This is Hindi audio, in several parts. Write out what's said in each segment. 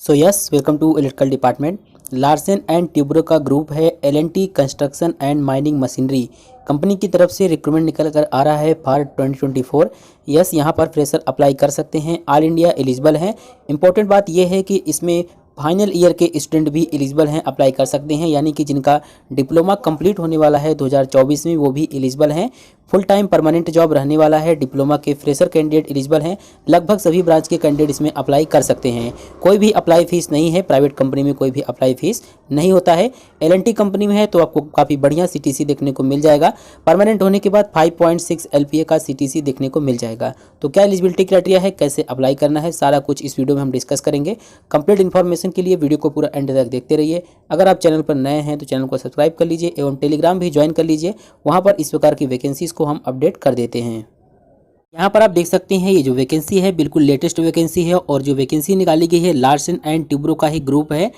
So yes, welcome to electrical department. Larsen and Toubro का ग्रुप है L&T construction and mining machinery company की तरफ से रिक्रूटमेंट निकल कर आ रहा है फॉर 2024। यस, यहाँ पर फ्रेशर अप्लाई कर सकते हैं, ऑल इंडिया एलिजिबल हैं। इंपॉर्टेंट बात यह है कि इसमें फाइनल ईयर के स्टूडेंट भी एलिजिबल हैं, अप्लाई कर सकते हैं, यानी कि जिनका डिप्लोमा कंप्लीट होने वाला है 2024 में वो भी एलिजिबल हैं। फुल टाइम परमानेंट जॉब रहने वाला है। डिप्लोमा के फ्रेशर कैंडिडेट एलिजिबल हैं। लगभग सभी ब्रांच के कैंडिडेट इसमें अप्लाई कर सकते हैं। कोई भी अप्लाई फीस नहीं है, प्राइवेट कंपनी में कोई भी अप्लाई फीस नहीं होता है। L&T कंपनी में है तो आपको काफ़ी बढ़िया CTC देखने को मिल जाएगा। परमानेंट होने के बाद 5.6 LPA का CTC देखने को मिल जाएगा। तो क्या एलिजिबिलिटी क्राइटेरिया है, कैसे अप्लाई करना है, सारा कुछ इस वीडियो में हम डिस्कस करेंगे। कंप्लीट इन्फॉर्मेशन के लिए वीडियो को पूरा एंड तक देखते रहिए। अगर आप चैनल पर नए हैं तो चैनल को सब्सक्राइब कर लीजिए एवं टेलीग्राम भी ज्वाइन कर लीजिए। वहाँ पर इस प्रकार की वैकेंसीज को हम अपडेट कर देते हैं। यहाँ पर आप देख सकते हैं ये जो वैकेंसी है बिल्कुल लेटेस्ट वैकेंसी है और जो वैकेंसी निकाली गई है लार्सन एंड ट्यूब्रो का ही ग्रुप है।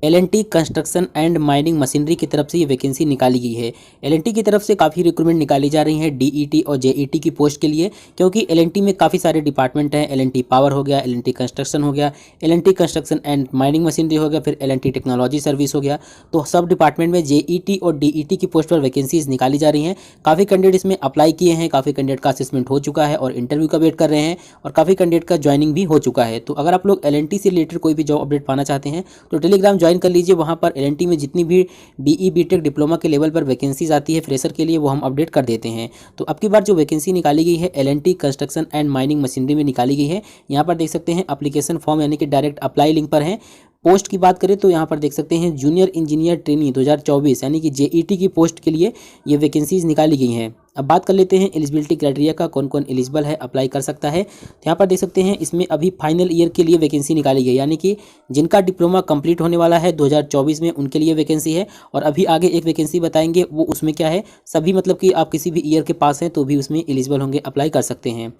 L&T construction and mining machinery की तरफ से ये वैकेंसी निकाली गई है। L&T की तरफ से काफ़ी रिक्रूटमेंट निकाली जा रही है DET और JET की पोस्ट के लिए, क्योंकि L&T में काफ़ी सारे डिपार्टमेंट हैं। L&T पावर हो गया, L&T कंस्ट्रक्शन हो गया, L&T construction and mining machinery हो गया, फिर L&T टेक्नोलॉजी सर्विस हो गया। तो सब डिपार्टमेंट में JET और DET की पोस्ट पर वैकेंसीज निकाली जा रही हैं। काफ़ी कैंडिडेट इसमें अप्लाई किए हैं, काफ़ी कैंडिडेट का असेसमेंट हो चुका है और इंटरव्यू का वेट कर रहे हैं और काफ़ी कैंडिडेट का ज्वाइनिंग भी हो चुका है। तो अगर आप लोग L&T से रिलेटेड कोई भी जॉब अपडेट पाना चाहते हैं तो टेलीग्राम ज्वाइन कर लीजिए। वहाँ पर L&T में जितनी भी BE BTech डिप्लोमा के लेवल पर वैकेंसीज आती है फ्रेशर के लिए वो हम अपडेट कर देते हैं। तो अब की बार जो वैकेंसी निकाली गई है L&T construction and mining machinery में निकाली गई है। यहाँ पर देख सकते हैं एप्लीकेशन फॉर्म यानी कि डायरेक्ट अप्लाई लिंक पर है। पोस्ट की बात करें तो यहाँ पर देख सकते हैं जूनियर इंजीनियर ट्रेनी 2024 यानी कि JET की पोस्ट के लिए ये वैकेंसीज निकाली गई हैं। अब बात कर लेते हैं एलिजिबिलिटी क्राइटेरिया का, कौन कौन एलिजिबल है, अप्लाई कर सकता है। तो यहाँ पर देख सकते हैं इसमें अभी फाइनल ईयर के लिए वैकेंसी निकाली गई, यानी कि जिनका डिप्लोमा कंप्लीट होने वाला है 2024 में उनके लिए वैकेंसी है। और अभी आगे एक वैकेंसी बताएंगे वो उसमें क्या है, सभी मतलब कि आप किसी भी ईयर के पास हैं तो भी उसमें एलिजिबल होंगे, अप्लाई कर सकते हैं।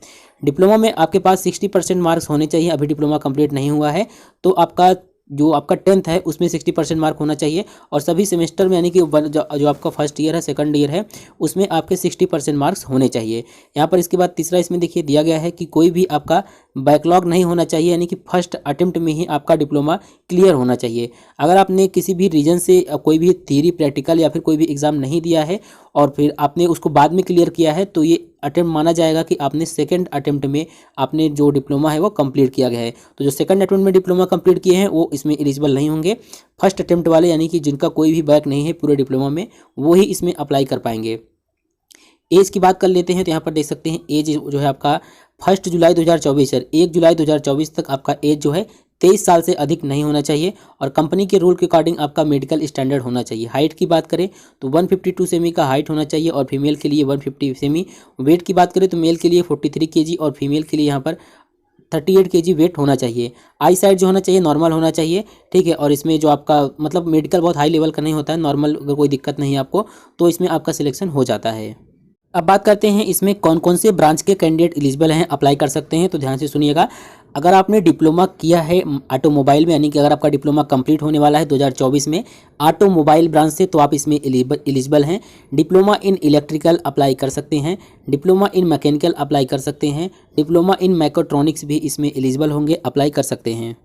डिप्लोमा में आपके पास 60% मार्क्स होने चाहिए। अभी डिप्लोमा कंप्लीट नहीं हुआ है तो आपका जो आपका 10th है उसमें 60% मार्क होना चाहिए। और सभी सेमेस्टर में यानी कि जो आपका फर्स्ट ईयर है, सेकंड ईयर है, उसमें आपके 60% मार्क्स होने चाहिए। यहाँ पर इसके बाद तीसरा इसमें देखिए दिया गया है कि कोई भी आपका बैकलॉग नहीं होना चाहिए, यानी कि फर्स्ट अटेम्प्ट में ही आपका डिप्लोमा क्लियर होना चाहिए। अगर आपने किसी भी रीजन से कोई भी थ्योरी प्रैक्टिकल या फिर कोई भी एग्ज़ाम नहीं दिया है और फिर आपने उसको बाद में क्लियर किया है तो ये अटेम्प्ट माना जाएगा कि आपने सेकंड अटेम्प्ट में आपने जो डिप्लोमा है वो कंप्लीट किया गया है। तो जो सेकंड अटेम्प्ट में डिप्लोमा कंप्लीट किए हैं वो इसमें एलिजिबल नहीं होंगे। फर्स्ट अटेम्प्ट वाले यानी कि जिनका कोई भी बैक नहीं है पूरे डिप्लोमा में, वो ही इसमें अप्लाई कर पाएंगे। एज की बात कर लेते हैं तो यहाँ पर देख सकते हैं एज जो है आपका 1 जुलाई 2024 है, 1 जुलाई 2024 तक आपका एज जो है 23 साल से अधिक नहीं होना चाहिए। और कंपनी के रूल के अकॉर्डिंग आपका मेडिकल स्टैंडर्ड होना चाहिए। हाइट की बात करें तो 152 सेमी का हाइट होना चाहिए और फीमेल के लिए 150 सेमी। वेट की बात करें तो मेल के लिए 43 kg और फीमेल के लिए यहाँ पर 38 kg वेट होना चाहिए। आई साइड जो होना चाहिए नॉर्मल होना चाहिए, ठीक है। और इसमें जो आपका मतलब मेडिकल बहुत हाई लेवल का नहीं होता है, नॉर्मल अगर कोई दिक्कत नहीं है आपको तो इसमें आपका सिलेक्शन हो जाता है। अब बात करते हैं इसमें कौन कौन से ब्रांच के कैंडिडेट एलिजिबल हैं, अप्लाई कर सकते हैं। तो ध्यान से सुनिएगा, अगर आपने डिप्लोमा किया है ऑटोमोबाइल में, यानी कि अगर आपका डिप्लोमा कंप्लीट होने वाला है 2024 में ऑटोमोबाइल ब्रांच से, तो आप इसमें एलिजिबल हैं। डिप्लोमा इन इलेक्ट्रिकल अप्लाई कर सकते हैं, डिप्लोमा इन मैकेनिकल अप्लाई कर सकते हैं, डिप्लोमा इन मैकेट्रॉनिक्स भी इसमें एलिजिबल होंगे, अप्लाई कर सकते हैं।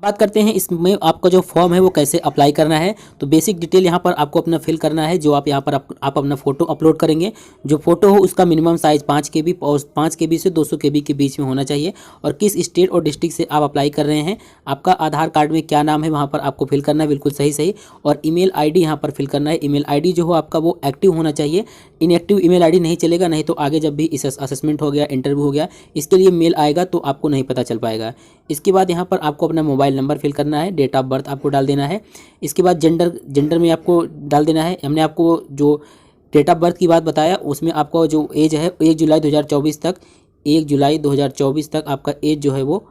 बात करते हैं इसमें आपका जो फॉर्म है वो कैसे अप्लाई करना है। तो बेसिक डिटेल यहाँ पर आपको अपना फिल करना है। जो आप यहाँ पर आप अपना फ़ोटो अपलोड करेंगे, जो फोटो हो उसका मिनिमम साइज़ 5 KB और 5 KB से 200 KB के बीच में होना चाहिए। और किस स्टेट और डिस्ट्रिक्ट से आप अप्लाई कर रहे हैं, आपका आधार कार्ड में क्या नाम है वहाँ पर आपको फिल करना है, बिल्कुल सही। और ईमेल ID यहाँ पर फिल करना है। ईमेल ID जो हो आपका वो एक्टिव होना चाहिए, इनएक्टिव ईमेल ID नहीं चलेगा, नहीं तो आगे जब भी इस असेसमेंट हो गया, इंटरव्यू हो गया, इसके लिए मेल आएगा तो आपको नहीं पता चल पाएगा। इसके बाद यहाँ पर आपको अपना मोबाइल नंबर फिल करना है, डेट ऑफ बर्थ आपको डाल देना है। इसके बाद जेंडर में आपको डाल देना है। हमने आपको जो डेट ऑफ बर्थ की बात बताया उसमें आपको जो एज है 1 जुलाई 2024 तक, 1 जुलाई 2024 तक आपका एज जो है वो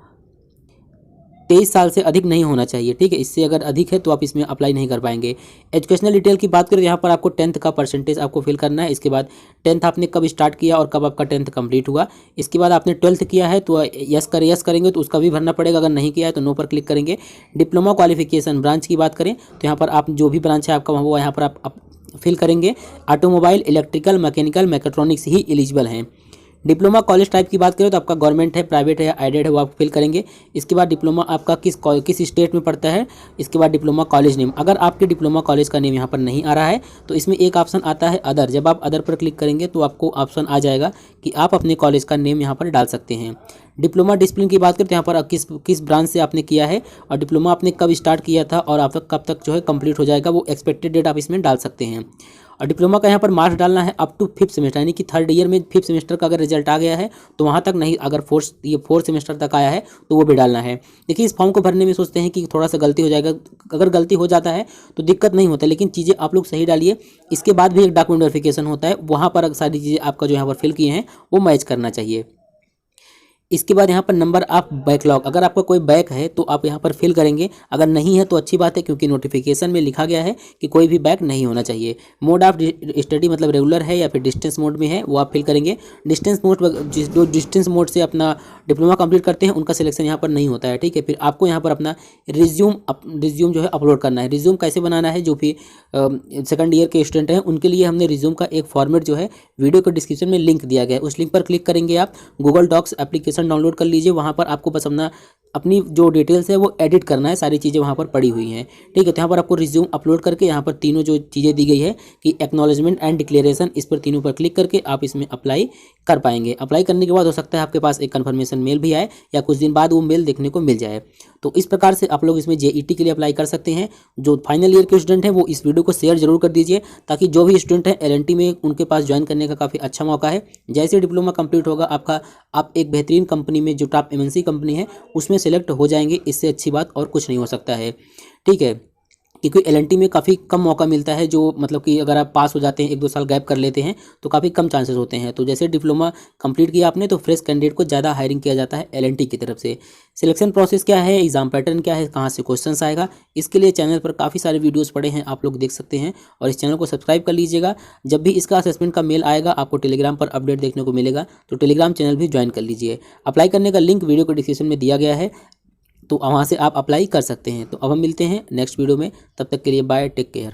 23 साल से अधिक नहीं होना चाहिए, ठीक है। इससे अगर अधिक है तो आप इसमें अप्लाई नहीं कर पाएंगे। एजुकेशनल डिटेल की बात करें तो यहाँ पर आपको 10th का परसेंटेज आपको फिल करना है। इसके बाद 10th आपने कब स्टार्ट किया और कब आपका 10th कंप्लीट हुआ। इसके बाद आपने 12th किया है तो यस करेंगे तो उसका भी भरना पड़ेगा, अगर नहीं किया है तो नो पर क्लिक करेंगे। डिप्लोमा क्वालिफिकेशन ब्रांच की बात करें तो यहाँ पर आप जो भी ब्रांच है आपका वो यहाँ पर आप फिल करेंगे। ऑटोमोबाइल, इलेक्ट्रिकल, मैकेनिकल, मैकेट्रॉनिक्स ही एलिजिबल हैं। डिप्लोमा कॉलेज टाइप की बात करें तो आपका गवर्नमेंट है, प्राइवेट है या एडेड है वो आप फिल करेंगे। इसके बाद डिप्लोमा आपका किस स्टेट में पड़ता है, इसके बाद डिप्लोमा कॉलेज नेम। अगर आपके डिप्लोमा कॉलेज का नेम यहाँ पर नहीं आ रहा है तो इसमें एक ऑप्शन आता है अदर। जब आप अदर पर क्लिक करेंगे तो आपको ऑप्शन आ जाएगा कि आप अपने कॉलेज का नेम यहाँ पर डाल सकते हैं। डिप्लोमा डिसिप्लिन की बात करें तो यहाँ पर किस ब्रांच से आपने किया है और डिप्लोमा आपने कब स्टार्ट किया था और आप कब तक जो है कंप्लीट हो जाएगा, वो एक्सपेक्टेड डेट आप इसमें डाल सकते हैं। और डिप्लोमा का यहाँ पर मार्क्स डालना है अप टू 5th सेमेस्टर, यानी कि 3rd ईयर में 5th सेमेस्टर का अगर रिजल्ट आ गया है तो वहाँ तक नहीं, अगर 4th सेमेस्टर तक आया है तो वो भी डालना है। देखिए इस फॉर्म को भरने में सोचते हैं कि थोड़ा सा गलती हो जाएगा, अगर गलती हो जाता है तो दिक्कत नहीं होता, लेकिन चीज़ें आप लोग सही डालिए। इसके बाद भी एक डॉक्यूमेंट वेरिफिकेशन होता है, वहाँ पर सारी चीज़ें आपका जो यहाँ पर फिल किए हैं वो मैच करना चाहिए। इसके बाद यहाँ पर नंबर ऑफ बैकलॉग, अगर आपका कोई बैक है तो आप यहाँ पर फिल करेंगे, अगर नहीं है तो अच्छी बात है क्योंकि नोटिफिकेशन में लिखा गया है कि कोई भी बैक नहीं होना चाहिए। मोड ऑफ स्टडी मतलब रेगुलर है या फिर डिस्टेंस मोड में है वो आप फिल करेंगे। डिस्टेंस मोड, जो डिस्टेंस मोड से अपना डिप्लोमा कंप्लीट करते हैं उनका सिलेक्शन यहाँ पर नहीं होता है, ठीक है। फिर आपको यहाँ पर अपना रिज्यूम जो है अपलोड करना है। रिज्यूम कैसे बनाना है, जो भी 2nd ईयर के स्टूडेंट हैं उनके लिए हमने रिज्यूम का एक फॉर्मेट जो है वीडियो के डिस्क्रिप्शन में लिंक दिया गया है, उस लिंक पर क्लिक करेंगे आप, गूगल डॉक्स एप्लीकेशन डाउनलोड कर लीजिए। वहाँ पर आपको बस अपनी जो डिटेल्स है वो एडिट करना है, सारी चीज़ें वहाँ पर पड़ी हुई हैं, ठीक है। तो यहाँ पर आपको रिज्यूम अपलोड करके यहाँ पर तीनों जो चीज़ें दी गई है कि एक्नॉलेजमेंट एंड डिक्लेरेशन, इस पर तीनों पर क्लिक करके आप इसमें अप्लाई कर पाएंगे। अप्लाई करने के बाद हो सकता है आपके पास एक कन्फर्मेशन मेल भी आए या कुछ दिन बाद वो मेल देखने को मिल जाए। तो इस प्रकार से आप लोग इसमें JET के लिए अप्लाई कर सकते हैं। जो फाइनल ईयर के स्टूडेंट हैं वो इस वीडियो को शेयर जरूर कर दीजिए, ताकि जो भी स्टूडेंट हैं LNT में उनके पास ज्वाइन करने का काफ़ी अच्छा मौका है। जैसे डिप्लोमा कंप्लीट होगा आपका, आप एक बेहतरीन कंपनी में, जो टॉप MNC कंपनी है उसमें सेलेक्ट हो जाएंगे। इससे अच्छी बात और कुछ नहीं हो सकता है, ठीक है। क्योंकि LNT में काफ़ी कम मौका मिलता है, जो मतलब कि अगर आप पास हो जाते हैं, 1-2 साल गैप कर लेते हैं तो काफ़ी कम चांसेस होते हैं। तो जैसे डिप्लोमा कंप्लीट किया आपने तो फ्रेश कैंडिडेट को ज़्यादा हायरिंग किया जाता है LNT की तरफ से। सिलेक्शन प्रोसेस क्या है, एग्जाम पैटर्न क्या है, कहाँ से क्वेश्चंस आएगा, इसके लिए चैनल पर काफ़ी सारे वीडियोज़ पड़े हैं, आप लोग देख सकते हैं। और इस चैनल को सब्सक्राइब कर लीजिएगा। जब भी इसका असेसमेंट का मेल आएगा आपको टेलीग्राम पर अपडेट देखने को मिलेगा, तो टेलीग्राम चैनल भी ज्वाइन कर लीजिए। अप्लाई करने का लिंक वीडियो को डिस्क्रिप्शन में दिया गया है, तो वहाँ से आप अप्लाई कर सकते हैं। तो अब हम मिलते हैं नेक्स्ट वीडियो में, तब तक के लिए बाय, टेक केयर।